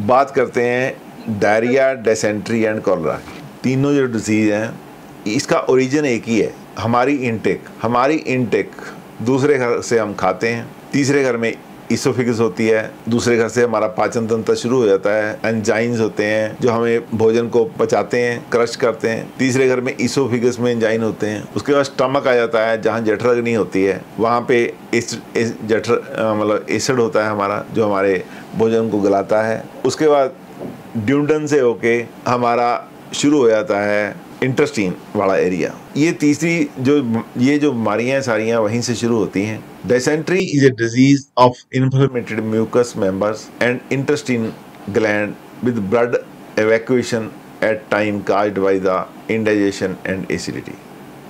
बात करते हैं डायरिया, डिसेंट्री एंड कॉलरा। तीनों जो डिजीज़ हैं इसका ओरिजिन एक ही है, हमारी इनटेक। दूसरे घर से हम खाते हैं, तीसरे घर में इसोफिगस होती है, दूसरे घर से हमारा पाचन तंत्र शुरू हो जाता है, एंजाइम्स होते हैं जो हमें भोजन को पचाते हैं, क्रश करते हैं। तीसरे घर में इसोफिगस में एंजाइम होते हैं। उसके बाद स्टमक आ जाता है जहाँ जठराग्नि होती है, वहाँ पे मतलब एसिड होता है हमारा जो हमारे भोजन को गलाता है। उसके बाद ड्यूडन से होके हमारा शुरू हो जाता है इंटेस्टाइन वाला एरिया। ये तीसरी जो बीमारियां सारियां वहीं से शुरू होती हैं। Dysentery is a disease of inflamed mucus members and intestine gland with blood evacuation at time caused by the indigestion and acidity.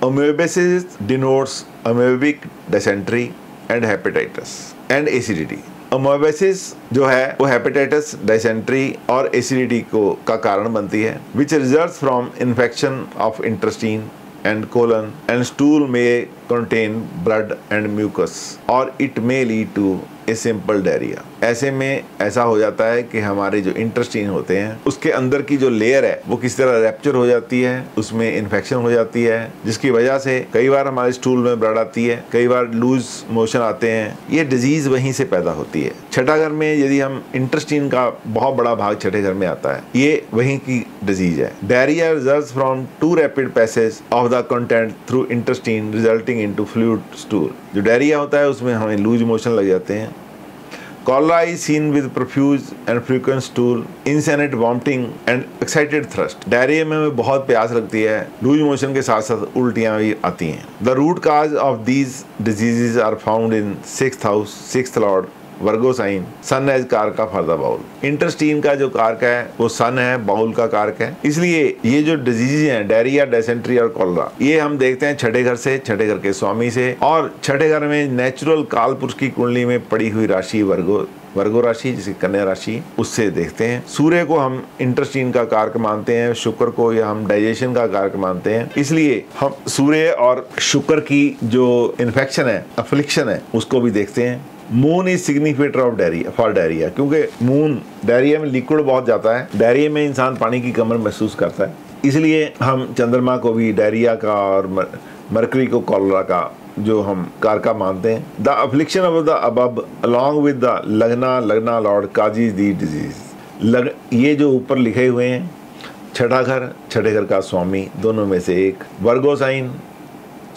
Amoebiasis denotes amoebic dysentery and hepatitis and acidity. अमोएबियासिस जो है वो हेपेटाइटिस, डायसेंट्री और acidity का कारण बनती है, which results from infection of intestine and colon and stool में contain blood and mucus और it may lead to a simple diarrhoea. ऐसे में ऐसा हो जाता है कि हमारे जो इंटेस्टाइन होते हैं उसके अंदर की जो लेयर है वो किसी तरह रैप्चर हो जाती है, उसमें इन्फेक्शन हो जाती है, जिसकी वजह से कई बार हमारे स्टूल में ब्लड आती है, कई बार लूज मोशन आते हैं। ये डिजीज वहीं से पैदा होती है। छठा घर में यदि हम इंटेस्टाइन का बहुत बड़ा भाग छठे घर में आता है, ये वहीं की डिजीज है। Diarrhoea results from too rapid passage of the content through intestine resulting into fluid stool. जो डायरिया होता है उसमें हमें लूज मोशन लग जाते हैं। Cholera is seen with profuse and frequent stool, insensate vomiting and excited thirst. Diarrhoea में हमें बहुत प्यास लगती है, लूज मोशन के साथ साथ उल्टियाँ भी आती हैं। The root cause of these diseases are found in sixth house, sixth lord, Virgo sign, sun as कारक फॉर द बाउल। इंटेस्टाइन का जो कारक है वो सन है, बाउल का कारक है। इसलिए ये जो डिजीज हैं डायरिया, डिसेंट्री और कॉलरा, ये हम देखते हैं छठे घर से, छठे घर के स्वामी से, और छठे घर में नेचुरल काल पुरुष की कुंडली में पड़ी हुई राशि वर्गो राशि जिसे कन्या राशि, उससे देखते हैं। सूर्य को हम इंटेस्टाइन का कारक मानते हैं, शुक्र को या हम डाइजेशन का कारक मानते हैं। इसलिए हम सूर्य और शुक्र की जो इन्फेक्शन है, अफ्लिक्शन है, उसको भी देखते हैं। Moon is significator of diarrhoea for diarrhoea, क्योंकि मून डायरिया में लिक्विड बहुत जाता है, डायरिया में इंसान पानी की कमी महसूस करता है, इसलिए हम चंद्रमा को भी डायरिया का और मरकरी को कॉलरा का जो हम कारका मानते हैं। The affliction of the above along with the लगना लॉर्ड काजीज दी डिजीज। ये जो ऊपर लिखे हुए हैं, छठा घर, छठे घर का स्वामी, दोनों में से एक, वर्गो साइन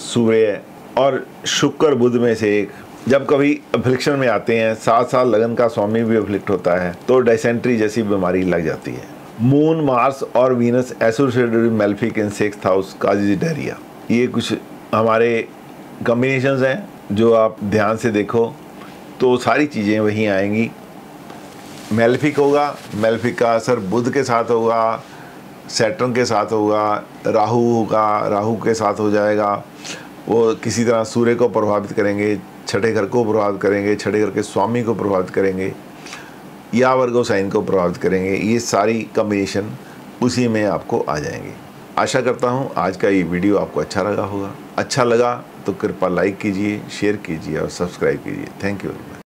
सूर्य और शुक्र बुध में से एक, जब कभी अफ्लिक्शन में आते हैं, 7 साल लगन का स्वामी भी अफ्लिक्ट होता है तो डिसेंट्री जैसी बीमारी लग जाती है। मून, मार्स और Venus associated with malefic in sixth house causes diarrhoea. ये कुछ हमारे कॉम्बिनेशंस हैं जो आप ध्यान से देखो तो सारी चीज़ें वहीं आएंगी। मेलेफिक होगा, मेलेफिक का असर बुध के साथ होगा, सैटर्न के साथ होगा, राहु होगा, राहु के साथ हो जाएगा, वो किसी तरह सूर्य को प्रभावित करेंगे, छठे घर को प्रभावित करेंगे, छठे घर के स्वामी को प्रभावित करेंगे या वर्गो साइन को प्रभावित करेंगे। ये सारी कॉम्बिनेशन उसी में आपको आ जाएंगे। आशा करता हूँ आज का ये वीडियो आपको अच्छा लगा होगा। अच्छा लगा तो कृपया लाइक कीजिए, शेयर कीजिए और सब्सक्राइब कीजिए। Thank you very much.